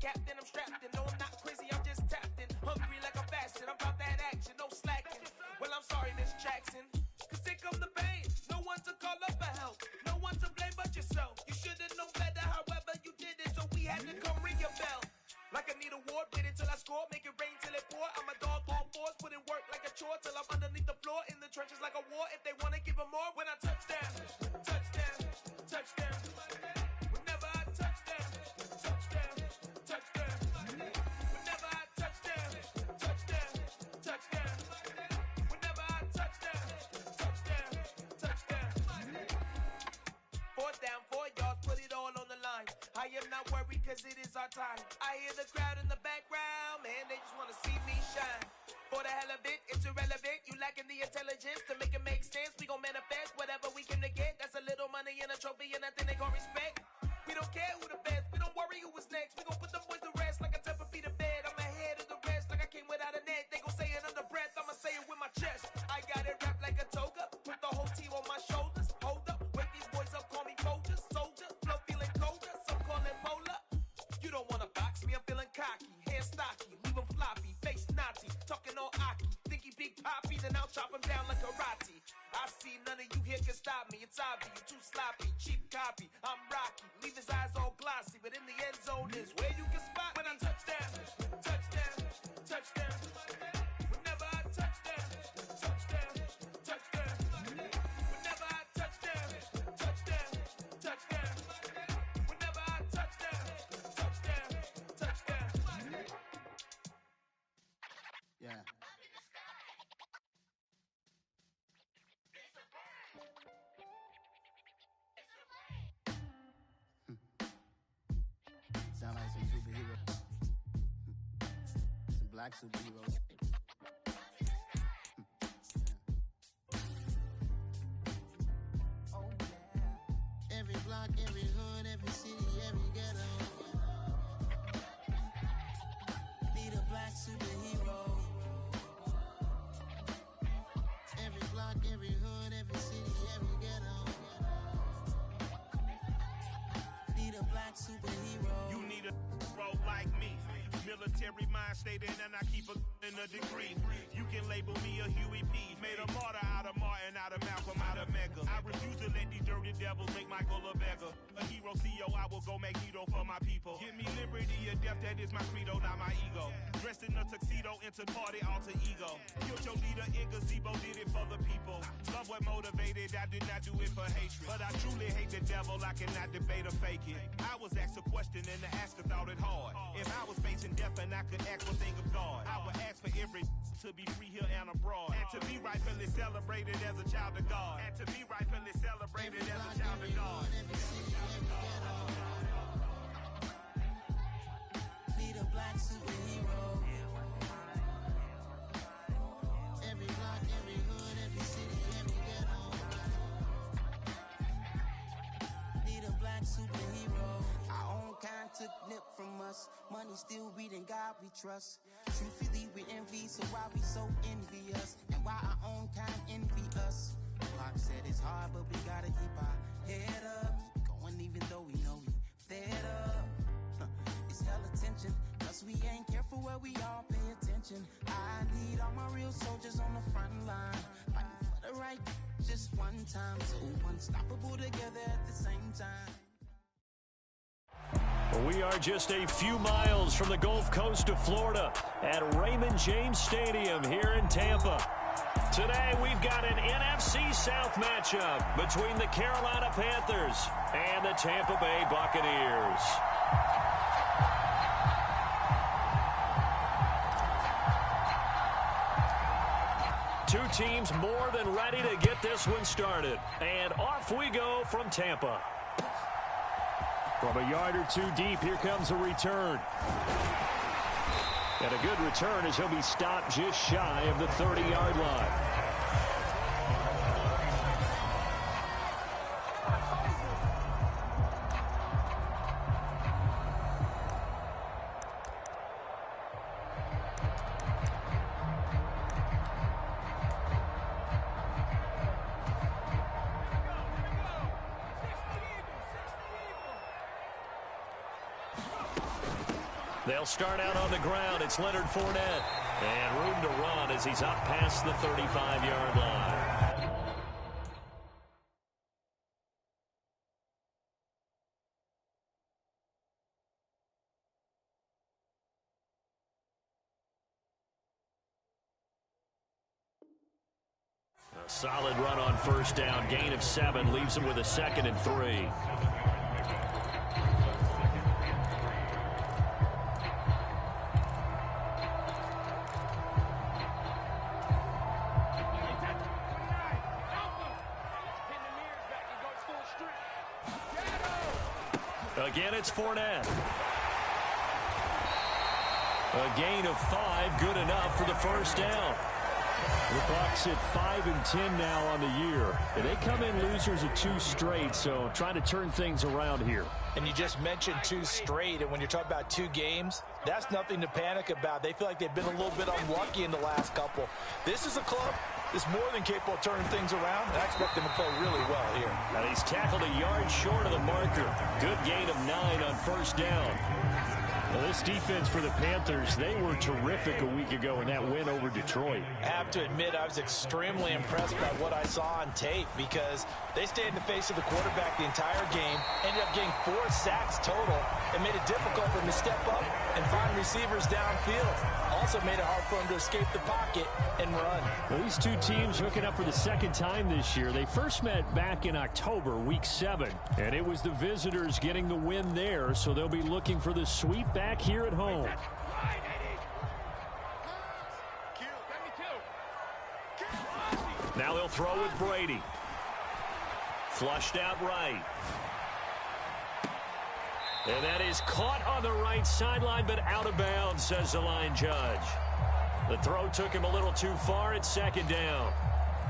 captain, I'm strapped in. No, I'm not crazy, I'm just tapped in. Hungry like a bastard, I'm about that action, no slacking. Well, I'm sorry, Miss Jackson, cause here come the pain. No one to call up for help, no one to blame but yourself. You should've known better, however you did it, so we had to come ring your bell. Like I need a ward, wait until I score, make it rain till it pour. I'm a dog on fours, put in work like a chore till I'm underneath the floor, in the trenches like a war. If they wanna give them more, when I touch down, touchdown, touchdown. Whenever I touch down, touchdown, touchdown. Whenever I touch down, touchdown, touchdown. Whenever I touch down, touchdown, touchdown. 4th down, 4 yards, put it all on the line. I am not worried cause it is our time. I hear the crowd in the background, man, they just wanna see me shine. For the hell of it, it's irrelevant. You lacking the intelligence to make it make sense. We gon' manifest whatever we came to get. That's a little money and a trophy and nothing they gon' respect. We don't care who the best, we don't worry who was next. We gon' put them boys to rest like a temper feet of bed. I'm ahead of the rest like I came without a net. They gon' say it under breath, I'ma say it with my chest. I got it wrapped like a toga, put the whole team on my shoulders. Hold up, wake these boys up, call me Folger, soldier. Flow feeling colder, some call it polar. You don't wanna box me, I'm feeling cocky. Hair stocky, leave him floppy, face naughty. Talking all aki, think he big poppy, then I'll chop him down like karate. I see none of you here can stop me. It's obvious, you too sloppy, cheap copy. I'm Rocky, leave his eyes all glossy, but in the end zone is where you can spot when I touch down, touchdown, touchdown. Whenever I touch down, touchdown, touchdown. Whenever I touch down, touchdown, touchdown. Whenever I touch down, touchdown, touchdown. Yeah. Sound like some superheroes. Some black superheroes. Oh yeah. Every block, every hood, every city, every ghetto. Need a black superhero. Every block, every hood, every city, every ghetto. Need a black superhero. You need a role like me. Military mind stated, and I keep in a degree. You can label me a Huey P. Made a martyr out of Martin, out of Malcolm, out of Mecca. I refuse to let these dirty devils make Michael a beggar. A hero CEO, I will go Magneto for my people. Give me liberty or death, that is my credo, not my ego. Dressed in a tuxedo, enter party, alter ego. Killed your leader in gazebo, did it for the people. Love what motivated, I did not do it for hatred. But I truly hate the devil, I cannot debate or fake it. I was asked a question and the asker thought it hard. If I was facing death and I could ask one thing of God, I would ask for every to be free here and abroad. And to be rightfully celebrated as a child of God. And to be rightfully celebrated as a child of God. Need a black superhero. Every block, every hood, every city, every ghetto. Need a black superhero. Our own kind took nip from us. Money still reading, God we trust. Truthfully we envy, so why we so envious? And why our own kind envy us? Pac said it's hard, but we gotta keep our head up. Going even though we know we fed up. It's hell attention, cause we ain't careful where we all pay attention. I need all my real soldiers on the front line, fighting for the right just one time. So unstoppable together at the same time. We are just a few miles from the Gulf Coast of Florida at Raymond James Stadium here in Tampa. Today we've got an NFC South matchup between the Carolina Panthers and the Tampa Bay Buccaneers. Two teams more than ready to get this one started. And off we go from Tampa. From a yard or two deep, here comes a return. And a good return as he'll be stopped just shy of the 30-yard line. They'll start out on the ground. It's Leonard Fournette. And room to run as he's up past the 35-yard line. A solid run on first down. Gain of 7 leaves him with a 2nd and 3. Again, it's Fournette. A gain of 5, good enough for the first down. The Bucs at 5-10 now on the year. And they come in losers of 2 straight, so trying to turn things around here. And you just mentioned 2 straight, and when you're talking about 2 games, that's nothing to panic about. They feel like they've been a little bit unlucky in the last couple. This is a club that's more than capable of turning things around, and I expect them to play really well here. And he's tackled a yard short of the marker. Good gain of 9 on first down. Well, this defense for the Panthers, they were terrific a week ago in that win over Detroit. I have to admit, I was extremely impressed by what I saw on tape because they stayed in the face of the quarterback the entire game, ended up getting 4 sacks total, and made it difficult for him to step up and find receivers downfield. Also made it hard for him to escape the pocket and run. Well, these 2 teams hooking up for the 2nd time this year. They first met back in October, week 7, and it was the visitors getting the win there, so they'll be looking for the sweep back here at home. Now they'll throw with Brady. Flushed out right. And that is caught on the right sideline, but out of bounds, says the line judge. The throw took him a little too far. It's 2nd down.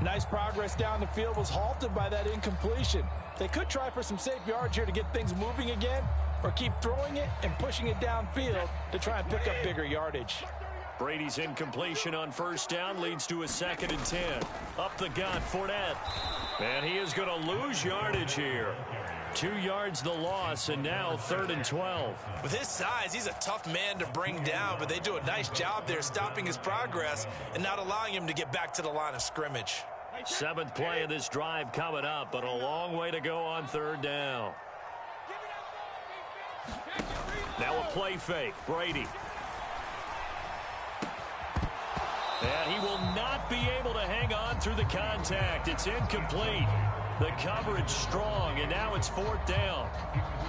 Nice progress down the field was halted by that incompletion. They could try for some safe yards here to get things moving again, or keep throwing it and pushing it downfield to try and pick up bigger yardage. Brady's incompletion on first down leads to a 2nd and 10. Up the gut, Fournette. And he is going to lose yardage here. 2 yards the loss, and now 3rd and 12. With his size, he's a tough man to bring down, but they do a nice job there stopping his progress and not allowing him to get back to the line of scrimmage. 7th play of this drive coming up, but a long way to go on 3rd down. Now a play fake. Brady. And he will not be able to hang on through the contact. It's incomplete. The coverage strong, and now it's 4th down.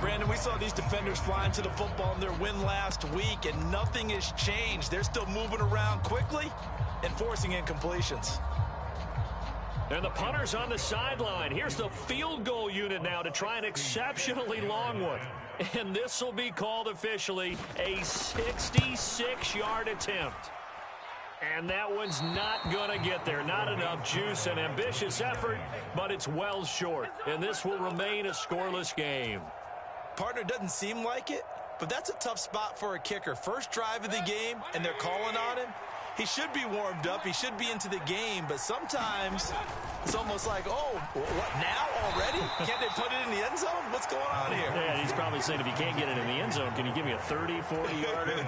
Brandon, we saw these defenders flying to the football in their win last week, and nothing has changed. They're still moving around quickly and forcing incompletions. And the punter's on the sideline. Here's the field goal unit now to try an exceptionally long one. And this will be called officially a 66-yard attempt. And that one's not going to get there. Not enough juice. An ambitious effort, but it's well short. And this will remain a scoreless game. Partner, doesn't seem like it, but that's a tough spot for a kicker. First drive of the game, and they're calling on him. He should be warmed up. He should be into the game, but sometimes it's almost like, oh, what, now already? Can't they put it in the end zone? What's going on here? Yeah, he's probably saying if he can't get it in the end zone, can you give me a 30, 40-yarder?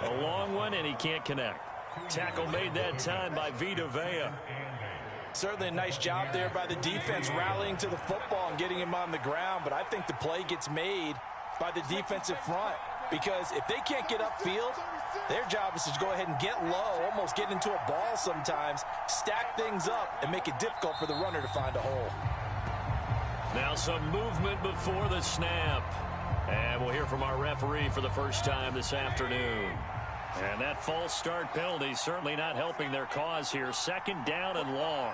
A long one, and he can't connect. Tackle made that time by Vita Vea. Certainly a nice job there by the defense rallying to the football and getting him on the ground, but I think the play gets made by the defensive front because if they can't get upfield, their job is to go ahead and get low, almost get into a ball sometimes, stack things up, and make it difficult for the runner to find a hole. Now some movement before the snap. And we'll hear from our referee for the first time this afternoon. And that false start penalty certainly not helping their cause here. 2nd down and long.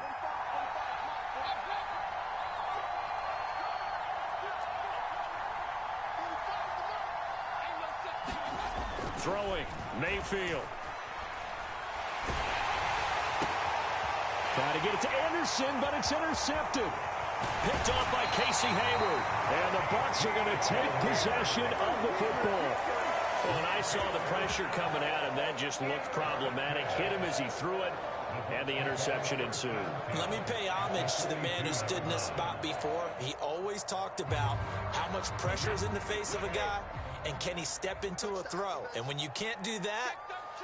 Throwing, Mayfield. Trying to get it to Anderson, but it's intercepted. Picked off by Casey Hayward. And the Bucs are going to take possession of the football. Well, and I saw the pressure coming at him. That just looked problematic. Hit him as he threw it, and the interception ensued. Let me pay homage to the man who stood in this spot before. He always talked about how much pressure is in the face of a guy, and can he step into a throw? And when you can't do that,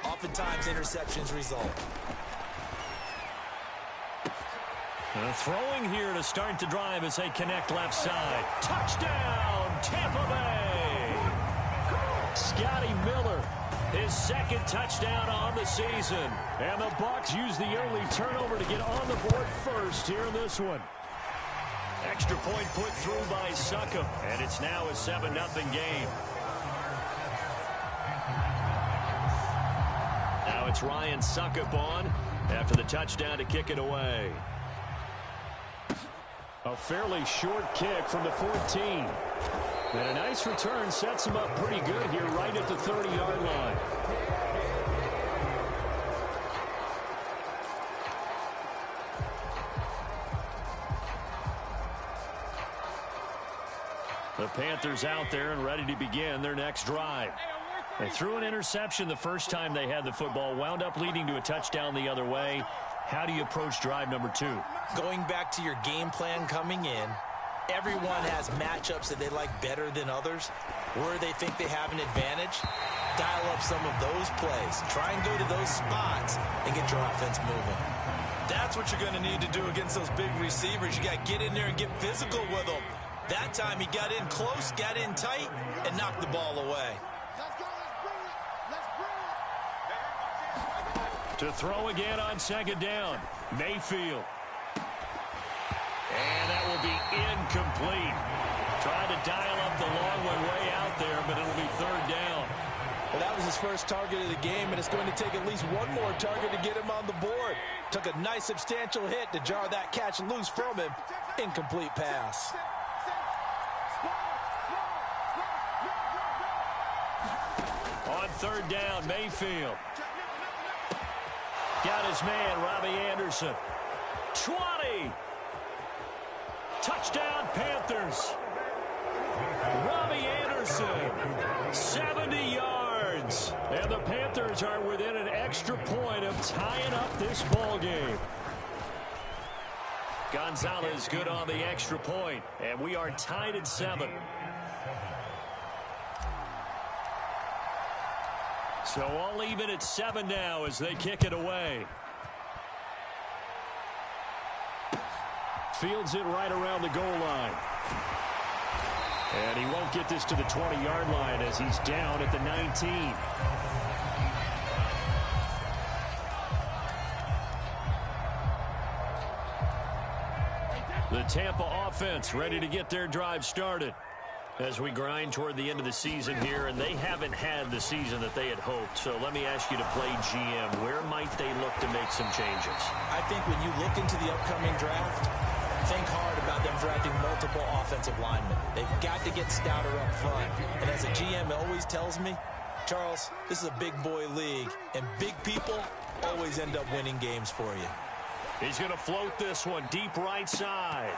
oftentimes interceptions result. Throwing here to start the drive as they connect left side. Touchdown, Tampa Bay! Scotty Miller, his second touchdown on the season. And the Bucs use the early turnover to get on the board first here in this one. Extra point put through by Succop, and it's now a 7-0 game. Now it's Ryan Succop on after the touchdown to kick it away. A fairly short kick from the 14. And a nice return sets him up pretty good here right at the 30-yard line. The Panthers out there and ready to begin their next drive. They threw an interception the first time they had the football, wound up leading to a touchdown the other way. How do you approach drive number 2? Going back to your game plan coming in, everyone has matchups that they like better than others. Where they think they have an advantage, dial up some of those plays. Try and go to those spots and get your offense moving. That's what you're going to need to do against those big receivers. You got to get in there and get physical with them. That time he got in close, got in tight, and knocked the ball away. To throw again on second down, Mayfield. And that will be incomplete. Trying to dial up the long one way out there, but it'll be third down. Well, that was his first target of the game, and it's going to take at least one more target to get him on the board. Took a nice substantial hit to jar that catch loose from him. Incomplete pass. On third down, Mayfield. Got his man, Robbie Anderson. 20. Touchdown, Panthers. Robbie Anderson, 70 yards. And the Panthers are within an extra point of tying up this ball game. Gonzalez good on the extra point, and we are tied at 7. So all even at 7 now as they kick it away. Fields it right around the goal line. And he won't get this to the 20-yard line as he's down at the 19. The Tampa offense ready to get their drive started as we grind toward the end of the season here, and they haven't had the season that they had hoped. So let me ask you to play GM. Where might they look to make some changes? I think when you look into the upcoming draft, think hard about them drafting multiple offensive linemen. They've got to get stouter up front. And as a GM always tells me, Charles, this is a big boy league, and big people always end up winning games for you. He's going to float this one deep right side.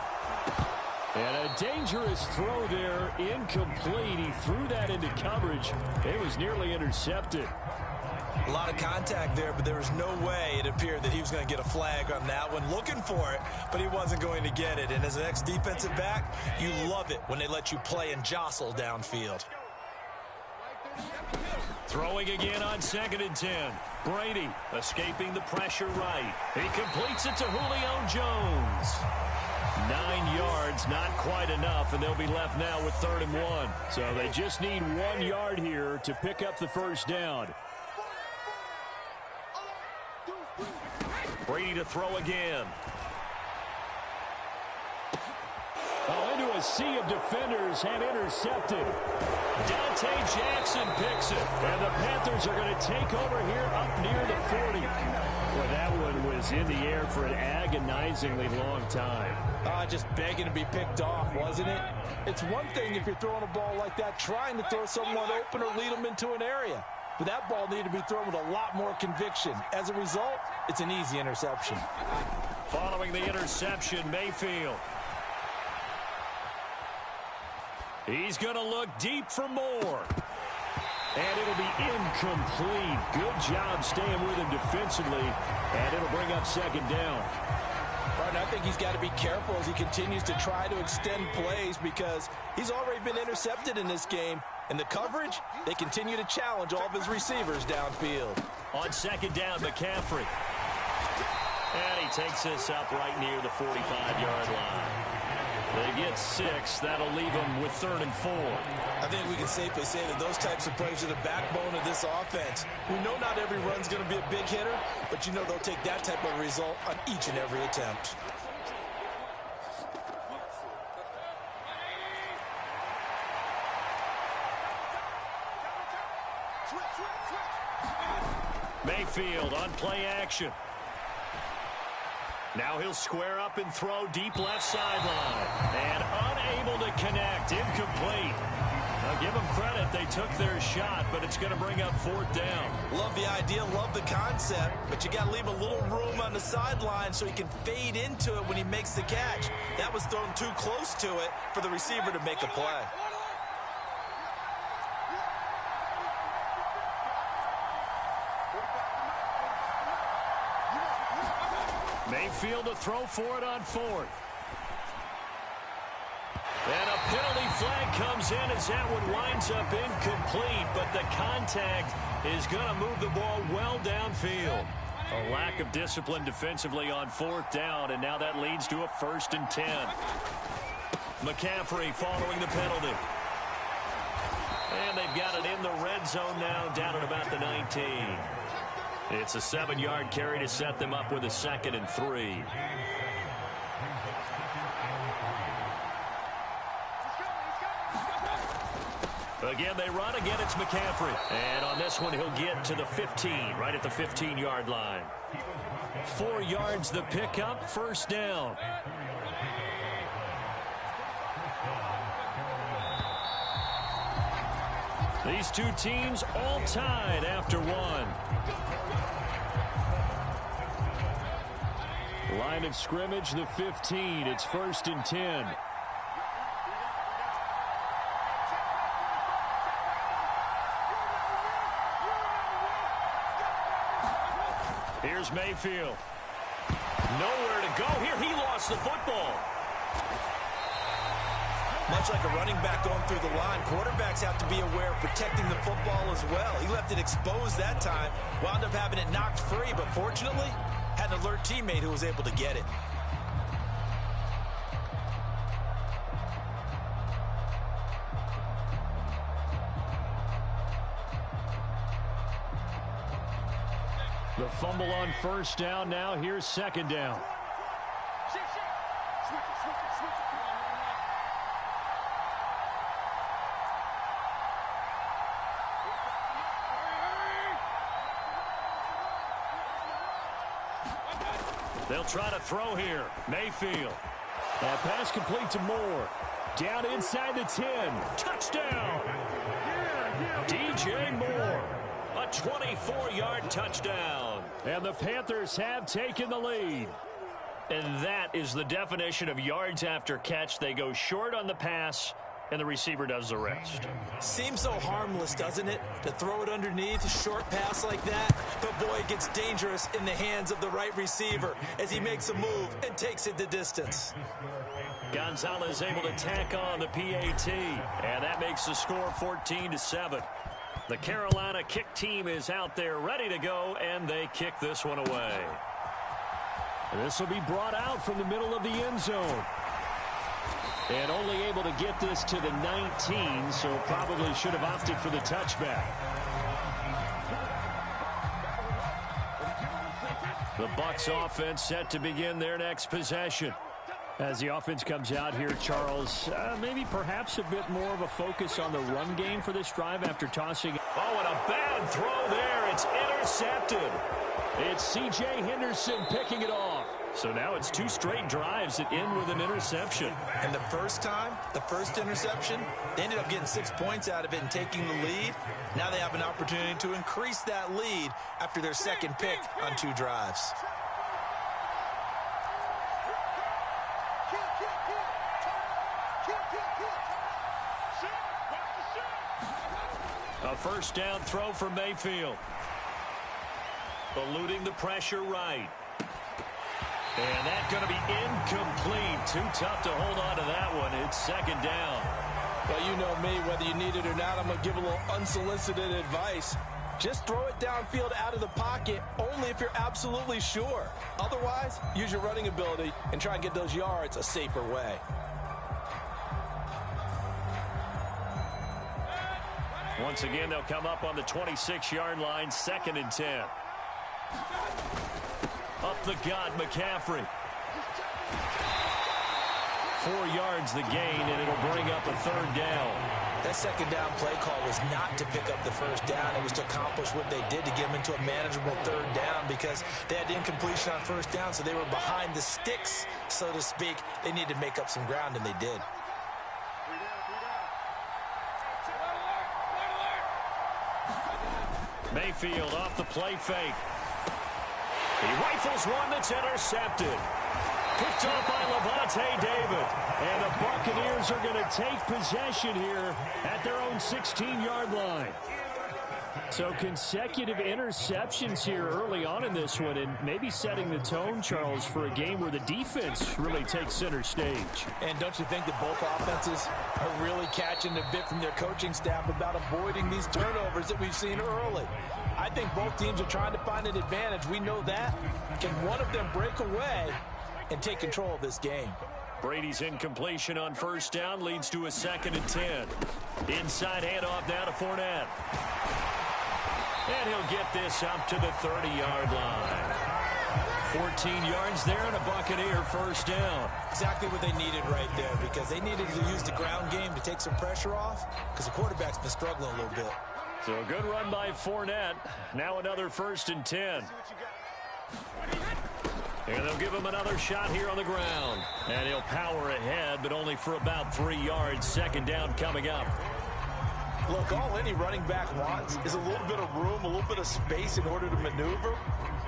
And a dangerous throw there, incomplete. He threw that into coverage. It was nearly intercepted. A lot of contact there, but there was no way it appeared that he was going to get a flag on that one. Looking for it, but he wasn't going to get it. And as an ex-defensive back, you love it when they let you play and jostle downfield. Throwing again on 2nd and 10. Brady escaping the pressure right. He completes it to Julio Jones. 9 yards, not quite enough, and they'll be left now with 3rd and 1. So they just need 1 yard here to pick up the first down. Brady to throw again. Into a sea of defenders and intercepted. Dante Jackson picks it. And the Panthers are going to take over here up near the 40. Well, that one was in the air for an agonizingly long time. Just begging to be picked off, wasn't it? It's one thing if you're throwing a ball like that, trying to throw someone open or lead them into an area. But that ball needed to be thrown with a lot more conviction. As a result, it's an easy interception. Following the interception, Mayfield. He's going to look deep for more. And it'll be incomplete. Good job staying with him defensively. And it'll bring up 2nd down. and I think he's got to be careful as he continues to try to extend plays because he's already been intercepted in this game. And the coverage, they continue to challenge all of his receivers downfield. On second down, McCaffrey. And he takes this up right near the 45-yard line. They get 6. That'll leave them with 3rd and 4. I think we can safely say that those types of plays are the backbone of this offense. We know not every run's going to be a big hitter, but you know they'll take that type of result on each and every attempt. Mayfield on play action. Now he'll square up and throw deep left sideline. And unable to connect. Incomplete. I'll give them credit. They took their shot, but it's going to bring up 4th down. Love the idea, love the concept, but you got to leave a little room on the sideline so he can fade into it when he makes the catch. That was thrown too close to it for the receiver to make a play. Mayfield to throw for it on 4th. And a penalty flag comes in as that one winds up incomplete, but the contact is going to move the ball well downfield. A lack of discipline defensively on 4th down, and now that leads to a 1st and 10. McCaffrey following the penalty. And they've got it in the red zone now, down at about the 19. It's a 7-yard carry to set them up with a 2nd and 3. Again, they run. Again, it's McCaffrey. And on this one, he'll get to the 15, right at the 15-yard line. 4 yards the pickup, 1st down. These two teams all tied after 1. Line of scrimmage, the 15. It's 1st and 10. Here's Mayfield. Nowhere to go here. He lost the football. Much like a running back going through the line, quarterbacks have to be aware of protecting the football as well. He left it exposed that time, wound up having it knocked free, but fortunately, had an alert teammate who was able to get it. The fumble on 1st down. Now here's 2nd down. They'll try to throw here. Mayfield. That pass complete to Moore. Down inside the 10. Touchdown. DJ Moore. A 24-yard touchdown. And the Panthers have taken the lead. And that is the definition of yards after catch. They go short on the pass, and the receiver does the rest. Seems so harmless, doesn't it? To throw it underneath, a short pass like that. But boy, it gets dangerous in the hands of the right receiver as he makes a move and takes it the distance. Gonzalez able to tack on the PAT, and that makes the score 14-7. The Carolina kick team is out there ready to go, and they kick this one away. This will be brought out from the middle of the end zone. And only able to get this to the 19, so probably should have opted for the touchback. The Bucs offense set to begin their next possession. As the offense comes out here, Charles, maybe perhaps a bit more of a focus on the run game for this drive after tossing. Oh, and a bad throw there. It's intercepted. It's C.J. Henderson picking it off. So now it's 2 straight drives that end with an interception. And the first time, the first interception, they ended up getting 6 points out of it and taking the lead. Now they have an opportunity to increase that lead after their second pick on 2 drives. A 1st down throw for Mayfield. Eluding the pressure right. And that's going to be incomplete. Too tough to hold on to that one. It's second down. Well, you know me, whether you need it or not, I'm going to give a little unsolicited advice. Just throw it downfield out of the pocket only if you're absolutely sure. Otherwise, use your running ability and try and get those yards a safer way. Once again, they'll come up on the 26-yard line, 2nd and 10. Up the gut, McCaffrey. 4 yards the gain, and it'll bring up a 3rd down. That second down play call was not to pick up the first down. It was to accomplish what they did to get them into a manageable 3rd down because they had incompletion on 1st down, so they were behind the sticks, so to speak. They needed to make up some ground, and they did. Mayfield off the play fake. He rifles one that's intercepted. Picked off by Levante David. And the Buccaneers are going to take possession here at their own 16-yard line. So consecutive interceptions here early on in this one, and maybe setting the tone, Charles, for a game where the defense really takes center stage. And don't you think that both offenses are really catching a bit from their coaching staff about avoiding these turnovers that we've seen early? I think both teams are trying to find an advantage. We know that. Can one of them break away and take control of this game? Brady's incompletion on 1st down leads to a 2nd and 10. Inside handoff now to Fournette. And he'll get this up to the 30-yard line. 14 yards there and a Buccaneer 1st down. Exactly what they needed right there, because they needed to use the ground game to take some pressure off, because the quarterback's been struggling a little bit. So a good run by Fournette. Now another 1st and 10. And they'll give him another shot here on the ground. And he'll power ahead, but only for about 3 yards. 2nd down coming up. Look, all any running back wants is a little bit of room, a little bit of space in order to maneuver.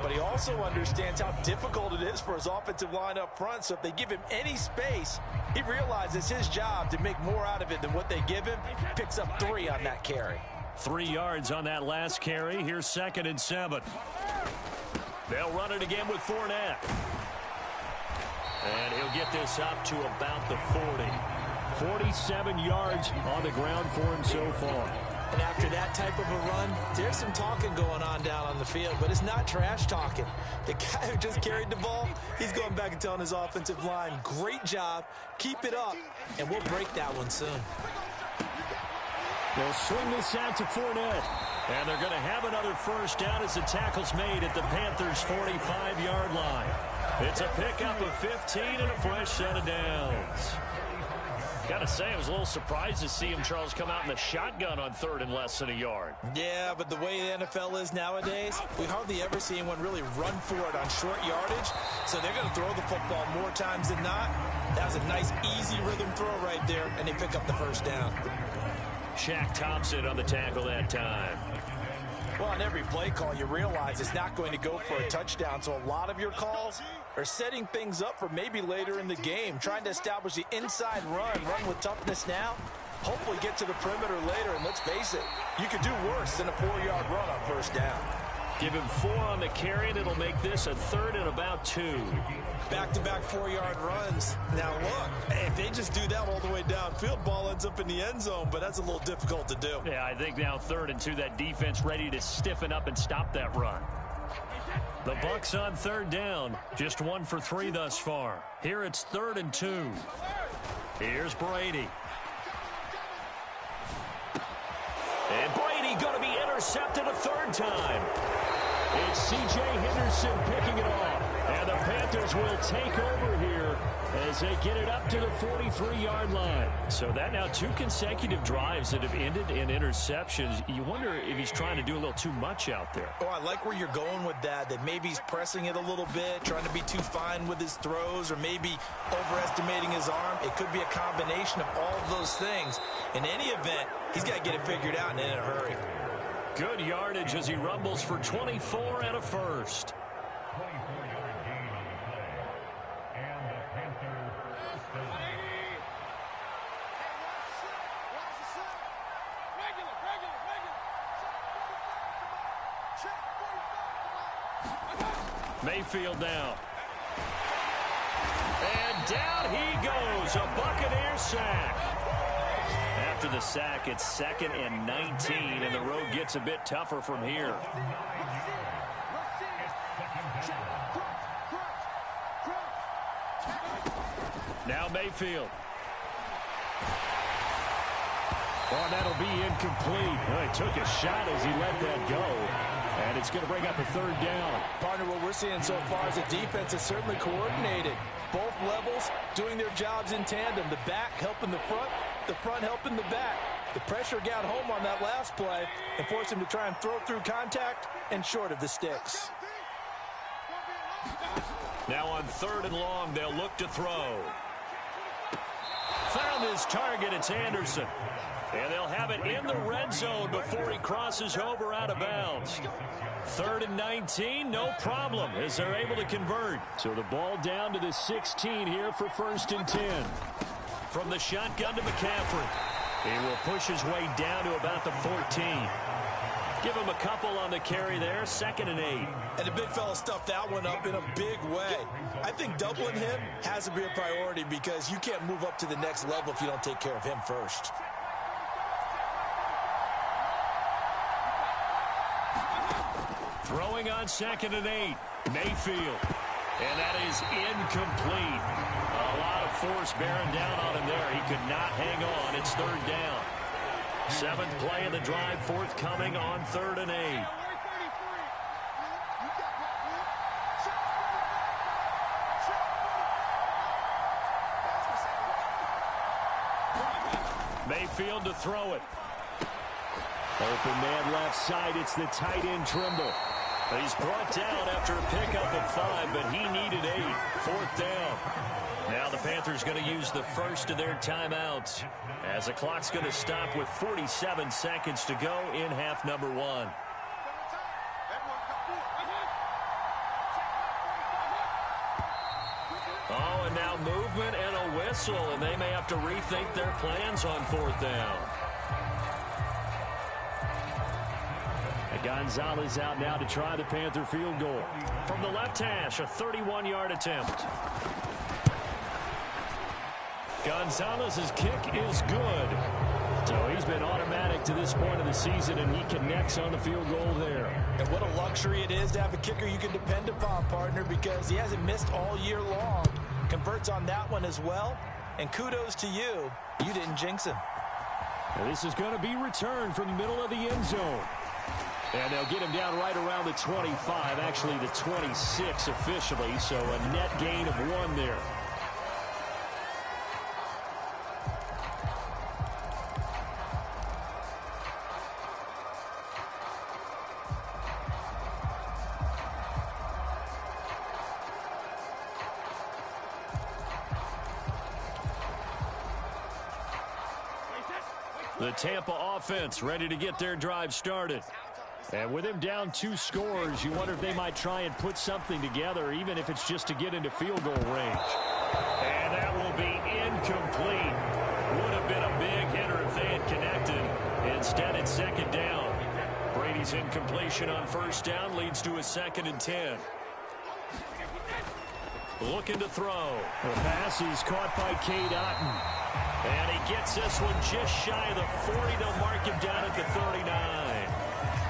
But he also understands how difficult it is for his offensive line up front. So if they give him any space, he realizes his job to make more out of it than what they give him. Picks up 3 on that carry. 3 yards on that last carry. Here's 2nd and 7. They'll run it again with Fournette. And he'll get this up to about the 40. 47 yards on the ground for him so far. And after that type of a run, there's some talking going on down on the field, but it's not trash talking. The guy who just carried the ball, he's going back and telling his offensive line, great job, keep it up, and we'll break that one soon. They'll swing this out to Fournette. And they're going to have another 1st down as the tackle's made at the Panthers' 45-yard line. It's a pickup of 15 and a fresh set of downs. Got to say, I was a little surprised to see him, Charles, come out in the shotgun on 3rd and less than a yard. Yeah, but the way the NFL is nowadays, we hardly ever see anyone really run for it on short yardage. So they're going to throw the football more times than not. That was a nice, easy rhythm throw right there, and they pick up the 1st down. Shaq Thompson on the tackle that time. Well, on every play call, you realize it's not going to go for a touchdown. So a lot of your calls are setting things up for maybe later in the game, trying to establish the inside run with toughness now, hopefully get to the perimeter later. And let's face it, you could do worse than a 4-yard run on 1st down. Give him 4 on the carry, and it'll make this a 3rd and about 2. Back-to-back 4-yard runs. Now, look, if they just do that all the way downfield, ball ends up in the end zone, but that's a little difficult to do. Yeah, I think now 3rd and 2, that defense ready to stiffen up and stop that run. The Bucks on 3rd down, just 1 for 3 thus far. Here it's 3rd and 2. Here's Brady. And Brady going to be intercepted a 3rd time. It's C.J. Henderson picking it off. And the Panthers will take over here as they get it up to the 43-yard line. So that now 2 consecutive drives that have ended in interceptions. You wonder if he's trying to do a little too much out there. Oh, I like where you're going with that maybe he's pressing it a little bit, trying to be too fine with his throws, or maybe overestimating his arm. It could be a combination of all of those things. In any event, he's got to get it figured out and in a hurry. Good yardage as he rumbles for 24 and a 1st. Mayfield now. And down he goes, a Buccaneer sack. After the sack, it's 2nd and 19, and the road gets a bit tougher from here. Now Mayfield. Oh, that'll be incomplete. Well, he took a shot as he let that go. And it's going to bring up a 3rd down. Partner, what we're seeing so far is the defense is certainly coordinated. Both levels doing their jobs in tandem. The back helping the front helping the back. The pressure got home on that last play and forced him to try and throw through contact and short of the sticks. Now on 3rd and long, they'll look to throw. Found his target, it's Anderson. And they'll have it in the red zone before he crosses over out of bounds. 3rd and 19, no problem, as they're able to convert. So the ball down to the 16 here for 1st and 10. From the shotgun to McCaffrey. He will push his way down to about the 14. Give him a couple on the carry there, 2nd and 8. And the big fella stuffed that one up in a big way. I think doubling him has to be a priority because you can't move up to the next level if you don't take care of him first. Throwing on 2nd and 8, Mayfield. And that is incomplete. A lot of force bearing down on him there. He could not hang on. It's 3rd down. 7th play of the drive, forthcoming on 3rd and 8. Mayfield to throw it. Open man left side. It's the tight end Trimble. He's brought down after a pickup of 5, but he needed 8. 4th down. Now the Panthers going to use the first of their timeouts as the clock's going to stop with 47 seconds to go in half number 1. Oh, and now movement and a whistle, and they may have to rethink their plans on 4th down. Gonzalez out now to try the Panther field goal. From the left hash, a 31-yard attempt. Gonzalez's kick is good. So he's been automatic to this point of the season, and he connects on the field goal there. And what a luxury it is to have a kicker you can depend upon, partner, because he hasn't missed all year long. Converts on that one as well. And kudos to you. You didn't jinx him. Now this is going to be returned from the middle of the end zone. And they'll get him down right around the 25, actually the 26 officially, so a net gain of 1 there. The Tampa offense ready to get their drive started. And with him down 2 scores, you wonder if they might try and put something together, even if it's just to get into field goal range. And that will be incomplete. Would have been a big hitter if they had connected. Instead, it's 2nd down. Brady's incompletion on 1st down leads to a 2nd and 10. Looking to throw. The pass is caught by Cade Otton. And he gets this one just shy of the 40. They'll mark him down at the 39.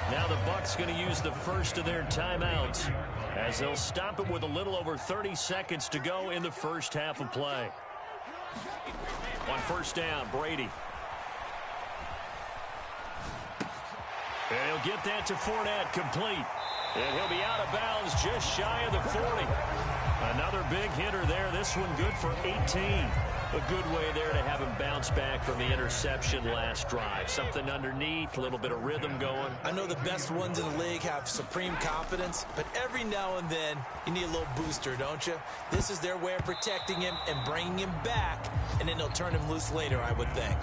Now the Bucs going to use the first of their timeouts as they'll stop it with a little over 30 seconds to go in the first half of play. On 1st down, Brady. And he'll get that to Fournette, complete. And he'll be out of bounds just shy of the 40. Another big hitter there. This one good for 18. A good way there to have him bounce back from the interception last drive. Something underneath, a little bit of rhythm going. I know the best ones in the league have supreme confidence, but every now and then you need a little booster, don't you? This is their way of protecting him and bringing him back, and then they'll turn him loose later, I would think.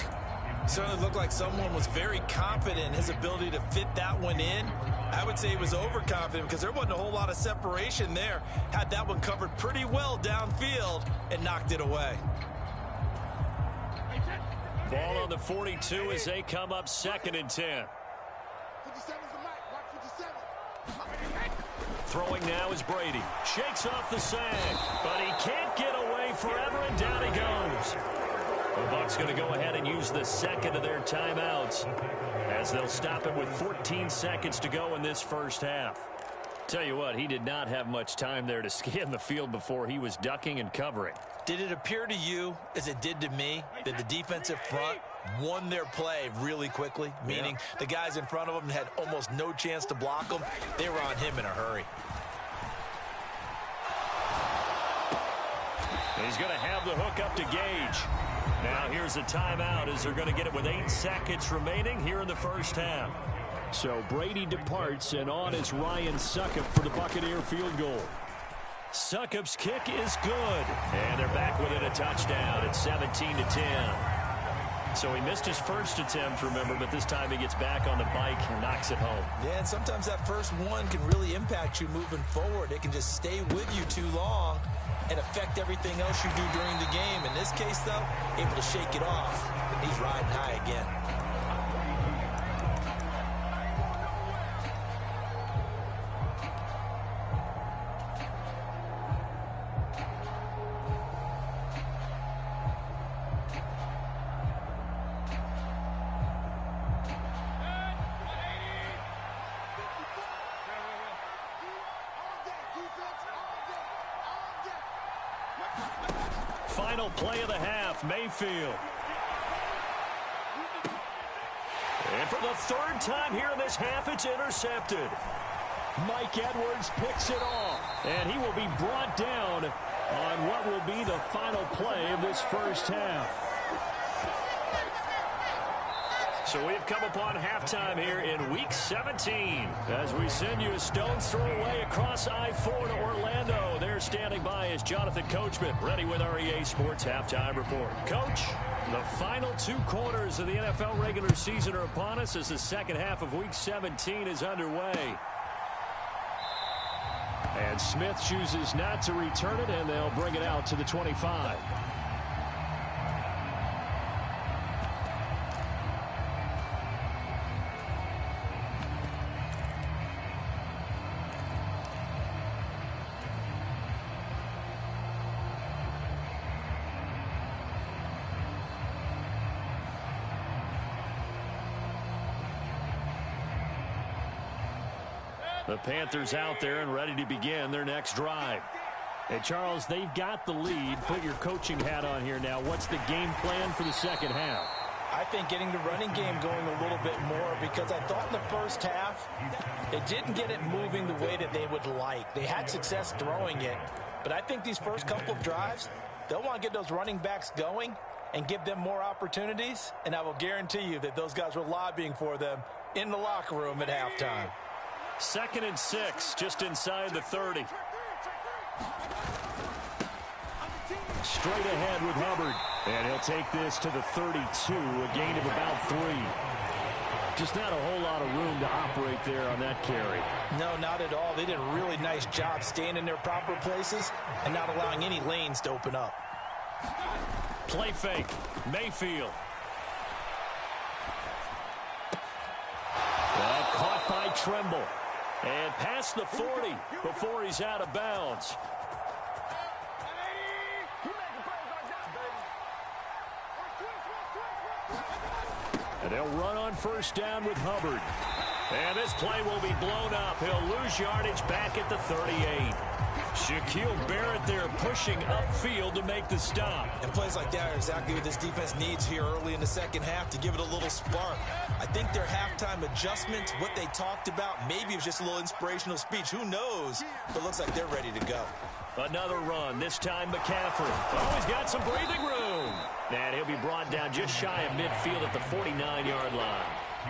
Certainly looked like someone was very confident in his ability to fit that one in. I would say he was overconfident because there wasn't a whole lot of separation there. Had that one covered pretty well downfield and knocked it away. Ball on the 42 as they come up 2nd and 10. Throwing now is Brady. Shakes off the sag, but he can't get away forever, and down he goes. The Bucs going to go ahead and use the second of their timeouts as they'll stop it with 14 seconds to go in this first half. Tell you what, he did not have much time there to scan the field before he was ducking and covering. Did it appear to you, as it did to me, that the defensive front won their play really quickly? Meaning the guys in front of them had almost no chance to block them. They were on him in a hurry. He's going to have the hook up to Gage. Now here's a timeout as they're going to get it with 8 seconds remaining here in the first half. So Brady departs, and on is Ryan Succop for the Buccaneer field goal. Succop's kick is good, and they're back within a touchdown at 17-10. So he missed his first attempt, remember, but this time he gets back on the bike and knocks it home. Yeah, and sometimes that first one can really impact you moving forward. It can just stay with you too long and affect everything else you do during the game. In this case, though, able to shake it off. He's riding high again. Final play of the half, Mayfield. And for the third time here in this half, it's intercepted. Mike Edwards picks it off, and he will be brought down on what will be the final play of this first half. So we've come upon halftime here in Week 17 as we send you a stone's throw away across I-4 to Orlando. There standing by is Jonathan Coachman, ready with our EA Sports Halftime Report. Coach, the final 2 quarters of the NFL regular season are upon us as the second half of Week 17 is underway. And Smith chooses not to return it, and they'll bring it out to the 25. The Panthers out there and ready to begin their next drive. Hey, Charles, they've got the lead. Put your coaching hat on here now. What's the game plan for the second half? I think getting the running game going a little bit more, because I thought in the first half they didn't get it moving the way that they would like. They had success throwing it, but I think these first couple of drives, they'll want to get those running backs going and give them more opportunities, and I will guarantee you that those guys were lobbying for them in the locker room at halftime. 2nd and 6, just inside the 30. Straight ahead with Hubbard. And he'll take this to the 32, a gain of about 3. Just not a whole lot of room to operate there on that carry. No, not at all. They did a really nice job staying in their proper places and not allowing any lanes to open up. Play fake. Mayfield. Caught by Tremble. And past the 40 before he's out of bounds. And they'll run on first down with Hubbard. And this play will be blown up. He'll lose yardage back at the 38. Shaquille Barrett there pushing upfield to make the stop. And plays like that are exactly what this defense needs here early in the second half to give it a little spark. I think their halftime adjustment, what they talked about, maybe it was just a little inspirational speech. Who knows? But it looks like they're ready to go. Another run, this time McCaffrey. Oh, he's got some breathing room. And he'll be brought down just shy of midfield at the 49-yard line.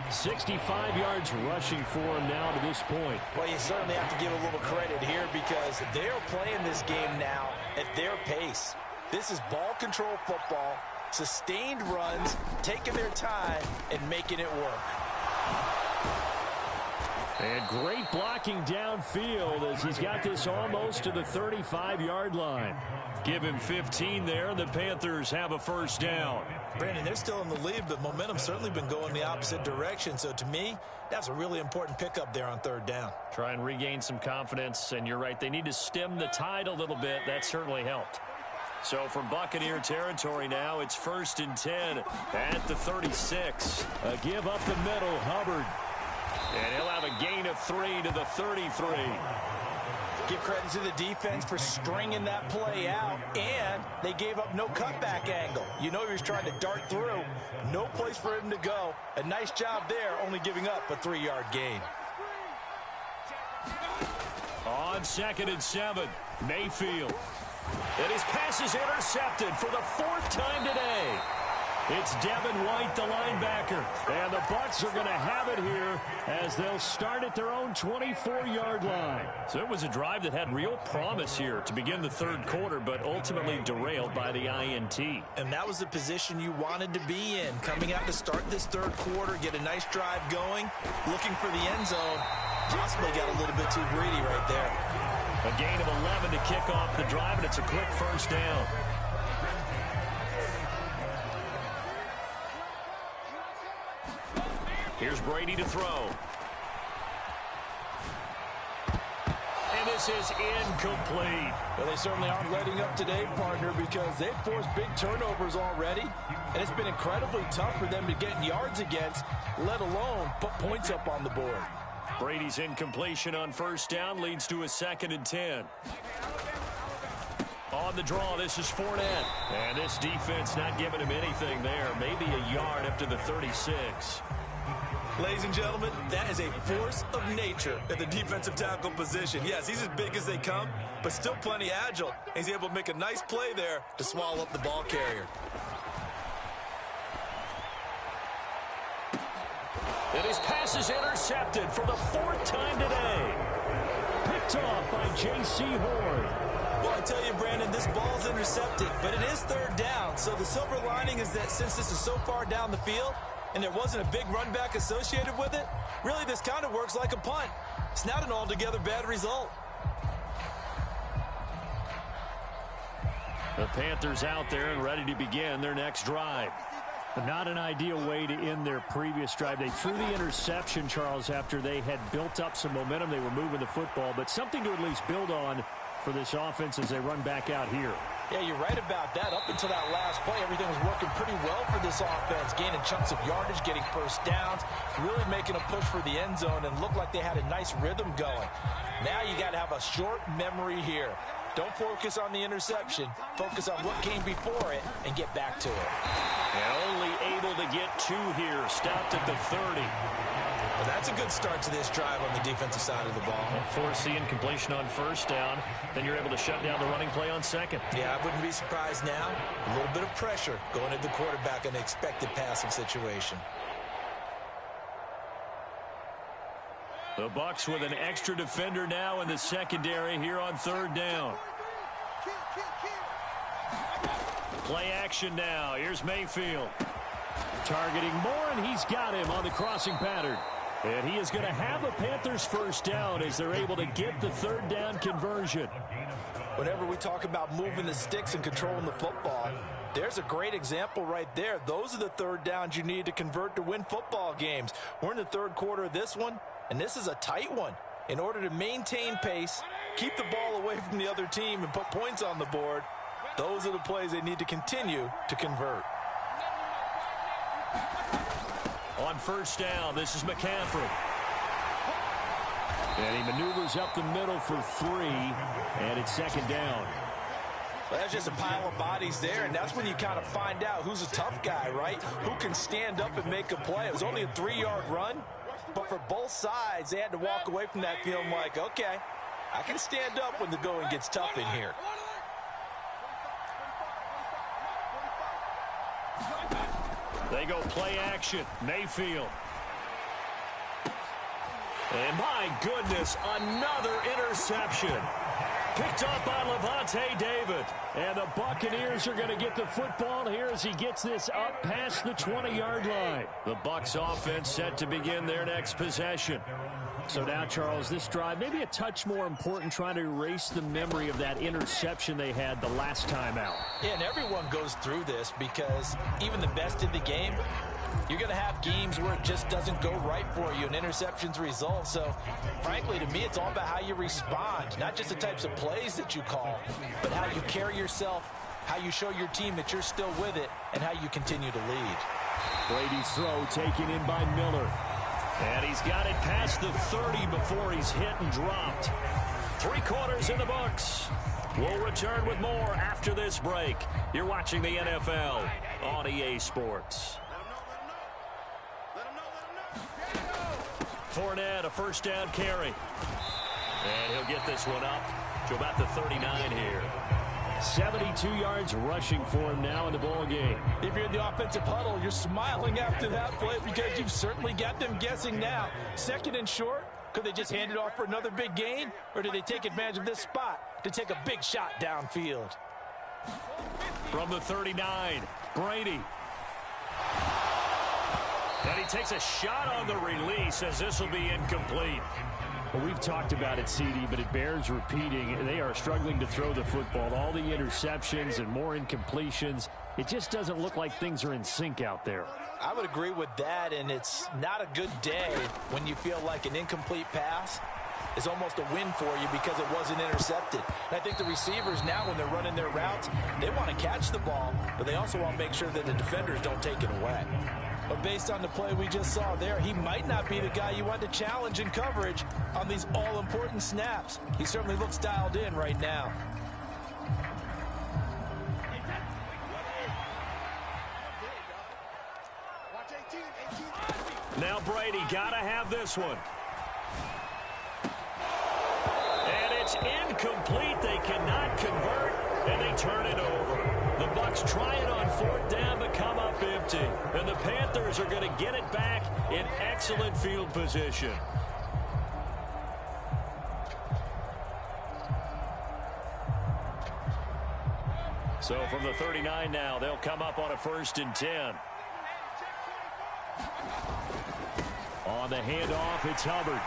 65 yards rushing for him now to this point. Well, you certainly have to give a little credit here because they're playing this game now at their pace. This is ball control football, sustained runs, taking their time, and making it work. And great blocking downfield as he's got this almost to the 35-yard line. Give him 15 there, and the Panthers have a first down. Brandon, they're still in the lead, but momentum's certainly been going the opposite direction. So to me, that's a really important pickup there on third down. Try and regain some confidence, and you're right, they need to stem the tide a little bit. That certainly helped. So from Buccaneer territory now, it's 1st and 10 at the 36. A give up the middle, Hubbard. And he'll have a gain of 3 to the 33. Give credit to the defense for stringing that play out, and they gave up no cutback angle. You know he was trying to dart through. No place for him to go. A nice job there, only giving up a 3-yard gain. On 2nd and 7, Mayfield. And his pass is intercepted for the 4th time today. It's Devin White, the linebacker. And the Bucs are going to have it here as they'll start at their own 24-yard line. So it was a drive that had real promise here to begin the 3rd quarter, but ultimately derailed by the INT. And that was the position you wanted to be in. Coming out to start this 3rd quarter, get a nice drive going, looking for the end zone. Possibly got a little bit too greedy right there. A gain of 11 to kick off the drive, and it's a quick first down. Here's Brady to throw. And this is incomplete. Well, they certainly aren't letting up today, partner, because they've forced big turnovers already, and it's been incredibly tough for them to get yards against, let alone put points up on the board. Brady's incompletion on first down leads to a 2nd and 10. On the draw, this is Fournette. And this defense not giving him anything there. Maybe a yard up to the 36. Ladies and gentlemen, that is a force of nature at the defensive tackle position. Yes, he's as big as they come, but still plenty agile. He's able to make a nice play there to swallow up the ball carrier. And his pass is intercepted for the 4th time today. Picked off by J.C. Horn. Well, I tell you, Brandon, this ball's intercepted, but it is 3rd down. So the silver lining is that since this is so far down the field and there wasn't a big run back associated with it, really this kind of works like a punt. It's not an altogether bad result. The Panthers out there and ready to begin their next drive. But not an ideal way to end their previous drive. They threw the interception, Charles, after they had built up some momentum. They were moving the football, but something to at least build on for this offense as they run back out here. Yeah, you're right about that. Up until that last play, everything was working pretty well for this offense, gaining chunks of yardage, getting first downs, really making a push for the end zone, and looked like they had a nice rhythm going. Now you got to have a short memory here. Don't focus on the interception. Focus on what came before it and get back to it. And only able to get 2 here. Stopped at the 30. Well, that's a good start to this drive on the defensive side of the ball. Force the incompletion on first down. Then you're able to shut down the running play on 2nd. Yeah, I wouldn't be surprised now. A little bit of pressure going at the quarterback in an expected passing situation. The Bucs with an extra defender now in the secondary here on 3rd down. Play action now. Here's Mayfield. Targeting Moore, and he's got him on the crossing pattern. And he is going to have a Panthers first down as they're able to get the 3rd down conversion. Whenever we talk about moving the sticks and controlling the football, there's a great example right there. Those are the 3rd downs you need to convert to win football games. We're in the 3rd quarter of this one, and this is a tight one. In order to maintain pace, keep the ball away from the other team, and put points on the board, those are the plays they need to continue to convert. On first down, this is McCaffrey. And he maneuvers up the middle for 3, and it's 2nd down. Well, that's just a pile of bodies there, and that's when you kind of find out who's a tough guy, right? Who can stand up and make a play. It was only a 3-yard run, but for both sides, they had to walk away from that feeling like, okay, I can stand up when the going gets tough in here. They go play action. Mayfield. And my goodness, another interception. Picked up by Levante David. And the Buccaneers are going to get the football here as he gets this up past the 20-yard line. The Bucs offense set to begin their next possession. So now, Charles, this drive maybe a touch more important, trying to erase the memory of that interception they had the last time out. Yeah, and everyone goes through this because even the best in the game, you're going to have games where it just doesn't go right for you and interceptions result. So, frankly, to me, it's all about how you respond, not just the types of plays that you call, but how you carry yourself, how you show your team that you're still with it, and how you continue to lead. Brady's throw taken in by Miller. And he's got it past the 30 before he's hit and dropped. 3 quarters in the books. We'll return with more after this break. You're watching the NFL on EA Sports. Fournette, a first down carry. And he'll get this one up to about the 39 here. 72 yards rushing for him now in the ball game. If you're in the offensive huddle, you're smiling after that play because you've certainly got them guessing now. 2nd and short, could they just hand it off for another big gain? Or do they take advantage of this spot to take a big shot downfield? From the 39, Brady. And he takes a shot on the release as this will be incomplete. Well, we've talked about it, CD, but it bears repeating. They are struggling to throw the football. All the interceptions and more incompletions. It just doesn't look like things are in sync out there. I would agree with that, and it's not a good day when you feel like an incomplete pass is almost a win for you because it wasn't intercepted. And I think the receivers now, when they're running their routes, they want to catch the ball, but they also want to make sure that the defenders don't take it away. But based on the play we just saw there, he might not be the guy you want to challenge in coverage on these all-important snaps. He certainly looks dialed in right now. Now Brady got to have this one. And it's incomplete. They cannot convert, and they turn it over. The Bucs try it on 4th down, but come up empty. And the Panthers are going to get it back in excellent field position. So from the 39 now, they'll come up on a 1st and 10. On the handoff, it's Hubbard.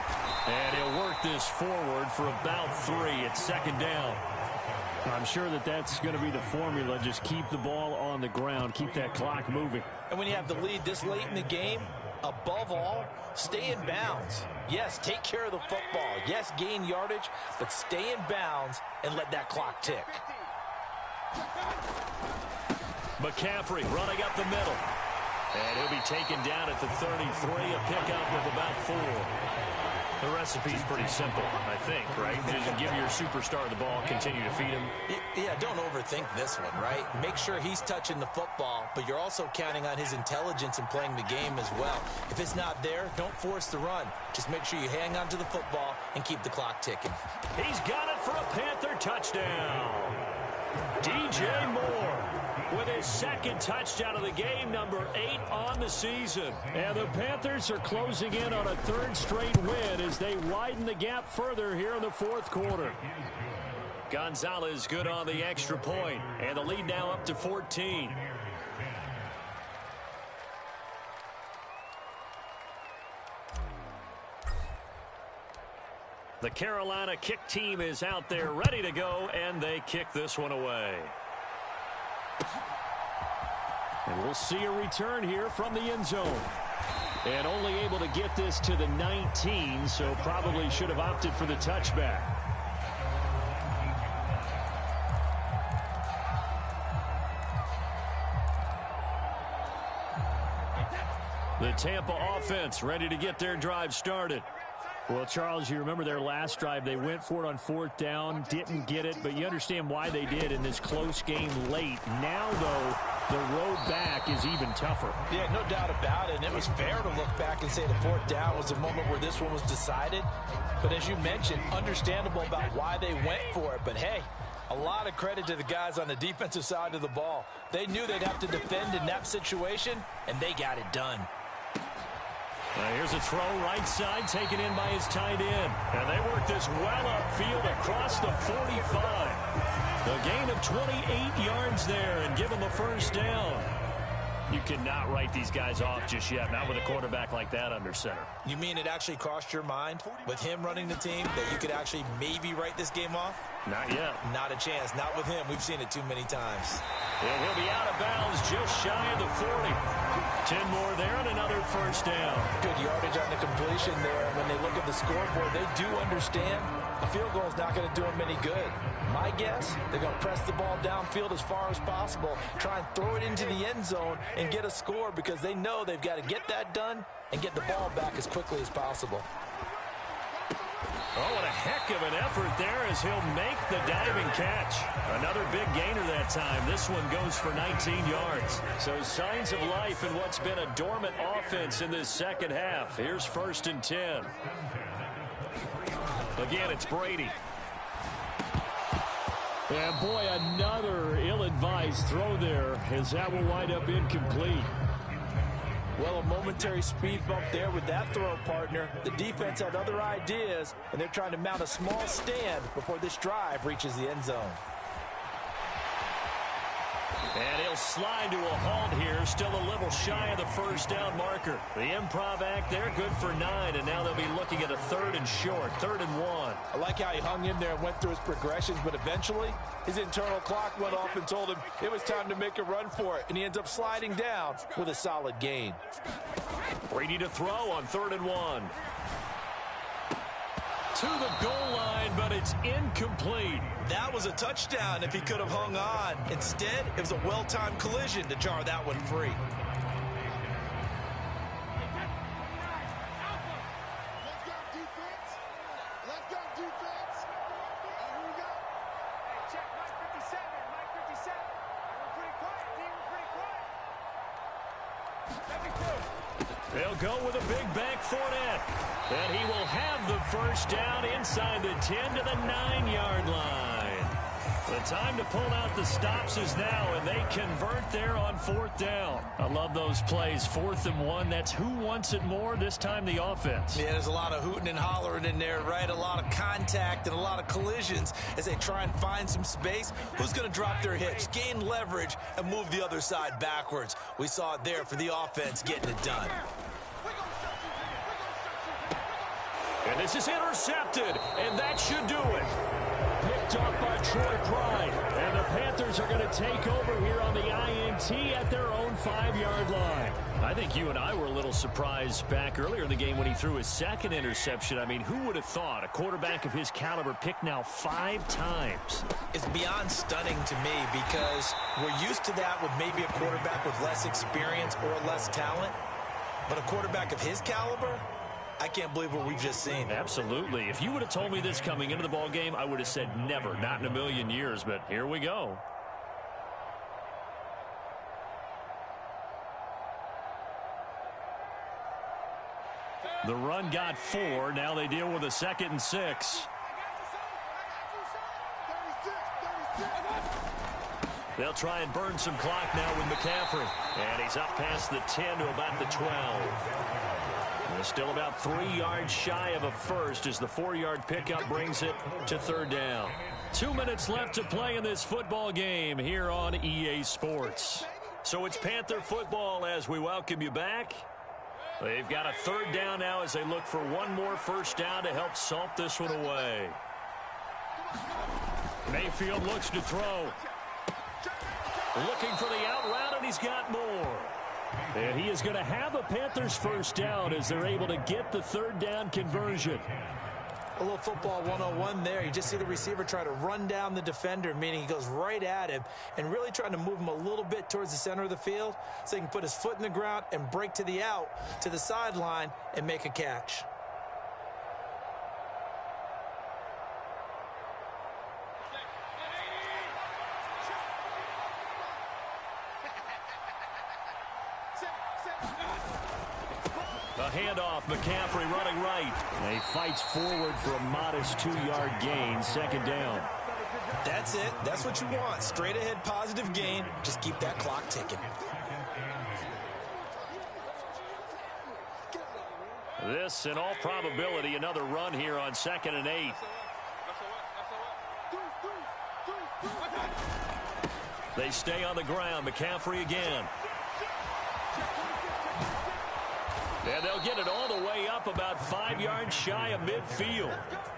And he'll work this forward for about 3. It's 2nd down. I'm sure that that's going to be the formula. Just keep the ball on the ground. Keep that clock moving. And when you have the lead this late in the game, above all, stay in bounds. Yes, take care of the football. Yes, gain yardage, but stay in bounds and let that clock tick. McCaffrey running up the middle. And he'll be taken down at the 33, a pickup of about 4. The recipe's pretty simple, I think, right? Just give your superstar the ball, continue to feed him. Yeah, don't overthink this one, right? Make sure he's touching the football, but you're also counting on his intelligence in playing the game as well. If it's not there, don't force the run. Just make sure you hang on to the football and keep the clock ticking. He's got it for a Panther touchdown. DJ Moore with his 2nd touchdown of the game, number 8 on the season. And the Panthers are closing in on a 3rd straight win as they widen the gap further here in the 4th quarter. Gonzalez good on the extra point, and the lead now up to 14. The Carolina kick team is out there ready to go, and they kick this one away. And we'll see a return here from the end zone. And only able to get this to the 19, so probably should have opted for the touchback. The Tampa offense ready to get their drive started. Well, Charles, you remember their last drive. They went for it on 4th down, didn't get it, but you understand why they did in this close game late. Now, though, the road back is even tougher. Yeah, no doubt about it. And it was fair to look back and say the 4th down was the moment where this one was decided. But as you mentioned, understandable about why they went for it. But, hey, a lot of credit to the guys on the defensive side of the ball. They knew they'd have to defend in that situation, and they got it done. Here's a throw right side taken in by his tight end. And they work this well upfield across the 45. A gain of 28 yards there and give him a 1st down. You cannot write these guys off just yet, not with a quarterback like that under center. You mean it actually crossed your mind with him running the team that you could actually maybe write this game off? Not yet. Not a chance. Not with him. We've seen it too many times. And he'll be out of bounds just shy of the 40. 10 more there and another first down. Good yardage on the completion there. When they look at the scoreboard, they do understand a field goal is not going to do them any good. My guess, they're going to press the ball downfield as far as possible, try and throw it into the end zone and get a score because they know they've got to get that done and get the ball back as quickly as possible. Oh, what a heck of an effort there as he'll make the diving catch. Another big gainer that time. This one goes for 19 yards. So signs of life in what's been a dormant offense in this second half. Here's 1st and 10. Again, it's Brady. And boy, another ill-advised throw there as that will wind up incomplete. Well, a momentary speed bump there with that throw, partner. The defense had other ideas, and they're trying to mount a small stand before this drive reaches the end zone. And he'll slide to a halt here, still a little shy of the first down marker. The improv act there, good for 9, and now they'll be looking at a 3rd and short, 3rd and 1. I like how he hung in there and went through his progressions, but eventually his internal clock went off and told him it was time to make a run for it, and he ends up sliding down with a solid gain. Brady to throw on 3rd and 1. To the goal line, but it's incomplete. That was a touchdown if he could have hung on. Instead, it was a well-timed collision to jar that one free. Let's go, defense. Here we go. Hey, check, Mike 57. Mike 57. We're pretty quiet, team. We're pretty quiet. They'll go with a big back Fournette. And he will have the first down inside the 10 to the 9-yard line. The time to pull out the stops is now, and they convert there on 4th down. I love those plays. 4th and 1. That's who wants it more, this time the offense. Yeah, there's a lot of hooting and hollering in there, right? A lot of contact and a lot of collisions as they try and find some space. Who's going to drop their hips, gain leverage, and move the other side backwards? We saw it there for the offense getting it done. And this is intercepted, and that should do it. Picked off by Troy Pride, and the Panthers are going to take over here on the INT at their own 5-yard line. I think you and I were a little surprised back earlier in the game when he threw his 2nd interception. I mean, who would have thought a quarterback of his caliber picked now 5 times? It's beyond stunning to me because we're used to that with maybe a quarterback with less experience or less talent. But a quarterback of his caliber, I can't believe what we've just seen. Absolutely. If you would have told me this coming into the ball game, I would have said never, not in a million years, but here we go. The run got 4. Now they deal with a 2nd and 6. They'll try and burn some clock now with McCaffrey. And he's up past the 10 to about the 12. They're still about 3 yards shy of a first as the 4-yard pickup brings it to 3rd down. 2 minutes left to play in this football game here on EA Sports. So it's Panther football as we welcome you back. They've got a 3rd down now as they look for one more first down to help salt this one away. Mayfield looks to throw. Looking for the out route, and he's got more. And he is going to have a Panthers first down as they're able to get the 3rd down conversion. A little football 101 there. You just see the receiver try to run down the defender, meaning he goes right at him and really trying to move him a little bit towards the center of the field so he can put his foot in the ground and break to the out, to the sideline, and make a catch. A handoff, McCaffrey running right. And he fights forward for a modest 2-yard gain, 2nd down. That's it. That's what you want. Straight ahead positive gain. Just keep that clock ticking. This, in all probability, another run here on 2nd and 8. They stay on the ground. McCaffrey again. And they'll get it all the way up about 5 yards shy of midfield.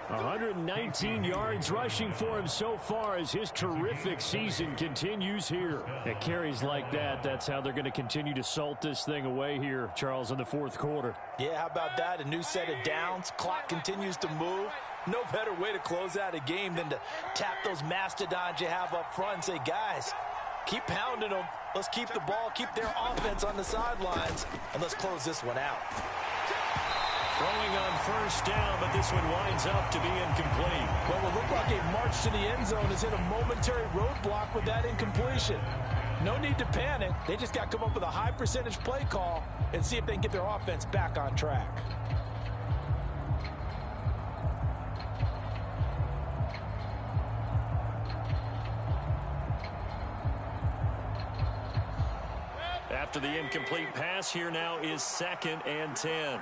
119 yards rushing for him so far as his terrific season continues here. At carries like that, that's how they're going to continue to salt this thing away here, Charles, in the fourth quarter. Yeah, how about that? A new set of downs. Clock continues to move. No better way to close out a game than to tap those mastodons you have up front and say, guys, keep pounding them. Let's keep the ball, keep their offense on the sidelines, and let's close this one out. Throwing on first down, but this one winds up to be incomplete. Well, it looked like a march to the end zone has hit a momentary roadblock with that incompletion. No need to panic. They just got to come up with a high percentage play call and see if they can get their offense back on track. After the incomplete pass, here now is 2nd and 10.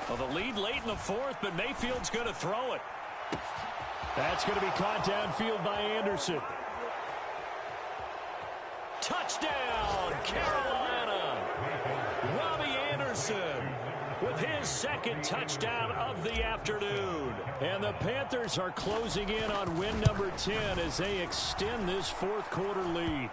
Well, the lead late in the fourth, but Mayfield's going to throw it. That's going to be caught downfield by Anderson. Touchdown, Carolina. Robbie Anderson with his 2nd touchdown of the afternoon. And the Panthers are closing in on win number 10 as they extend this fourth quarter lead.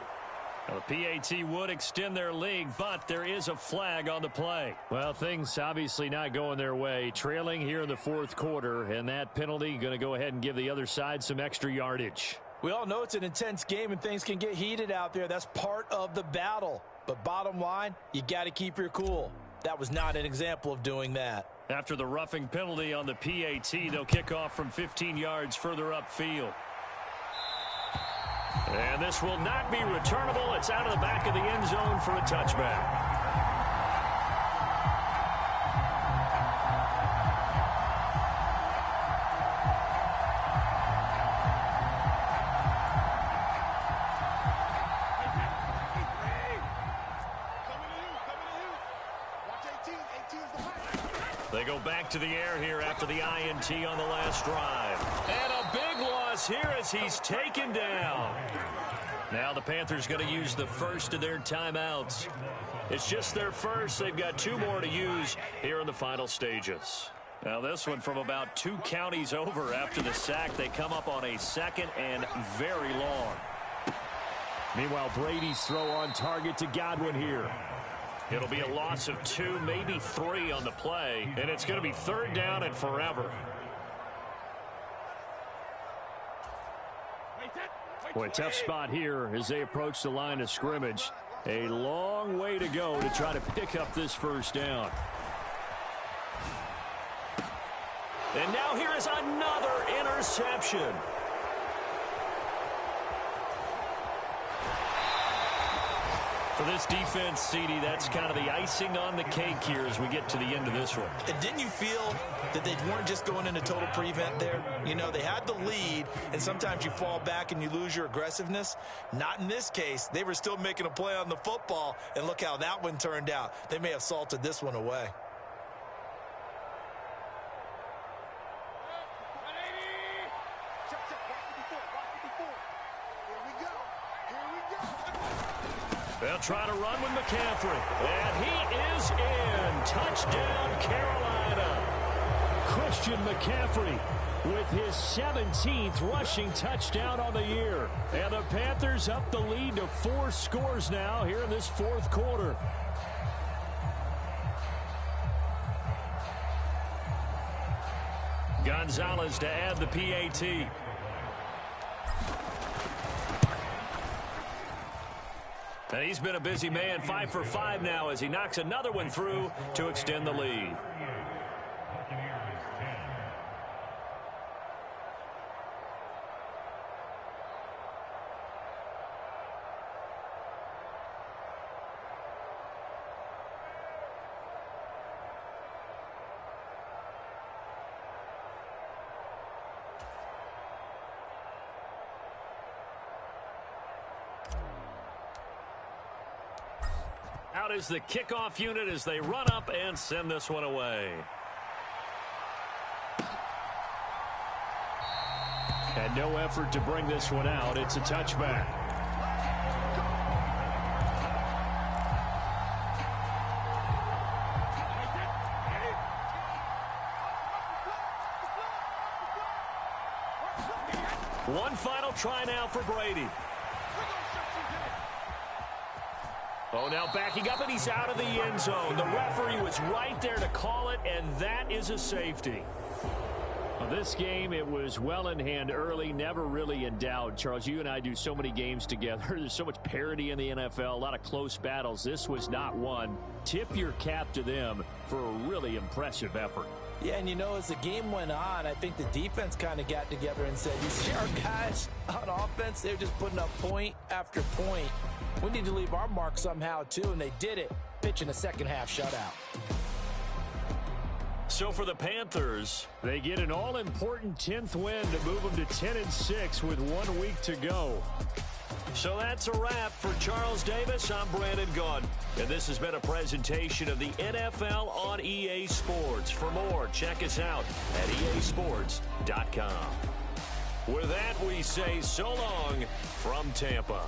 Now, the PAT would extend their lead, but there is a flag on the play. Well, things obviously not going their way. Trailing here in the fourth quarter, and that penalty going to go ahead and give the other side some extra yardage. We all know it's an intense game and things can get heated out there. That's part of the battle. But bottom line, you got to keep your cool. That was not an example of doing that. After the roughing penalty on the PAT, they'll kick off from 15 yards further upfield. And this will not be returnable. It's out of the back of the end zone for a touchback. They go back to the air here after the INT on the last drive. And a big loss here as he's taken down. Now the Panthers going to use the first of their timeouts. It's just their first. They've got 2 more to use here in the final stages. Now this one from about 2 counties over after the sack. They come up on a 2nd and very long. Meanwhile, Brady's throw on target to Godwin here. It'll be a loss of 2, maybe 3 on the play, and it's going to be 3rd down and forever. Boy, tough spot here as they approach the line of scrimmage. A long way to go to try to pick up this first down. And now here is another interception. For this defense, CD, that's kind of the icing on the cake here as we get to the end of this one. And didn't you feel that they weren't just going into total prevent there? You know, they had the lead, and sometimes you fall back and you lose your aggressiveness. Not in this case. They were still making a play on the football, and look how that one turned out. They may have salted this one away. They'll try to run with McCaffrey. And he is in. Touchdown, Carolina. Christian McCaffrey with his 17th rushing touchdown on the year. And the Panthers up the lead to 4 scores now here in this fourth quarter. Gonzalez to add the PAT. And he's been a busy man, 5 for 5 now as he knocks another one through to extend the lead. Out is the kickoff unit as they run up and send this one away. And no effort to bring this one out. It's a touchback. One final try now for Brady. Oh, now backing up, and he's out of the end zone. The referee was right there to call it, and that is a safety. Well, this game, it was well in hand early, never really in doubt. Charles, you and I do so many games together. There's so much parity in the NFL, a lot of close battles. This was not one. Tip your cap to them for a really impressive effort. Yeah, and you know, as the game went on, I think the defense kind of got together and said, you see our guys on offense, they're just putting up point after point. We need to leave our mark somehow, too, and they did it, pitching a second-half shutout. So for the Panthers, they get an all-important 10th win to move them to 10-6 with 1 week to go. So that's a wrap. For Charles Davis, I'm Brandon Gaudin, and this has been a presentation of the NFL on EA Sports. For more, check us out at easports.com. With that, we say so long from Tampa.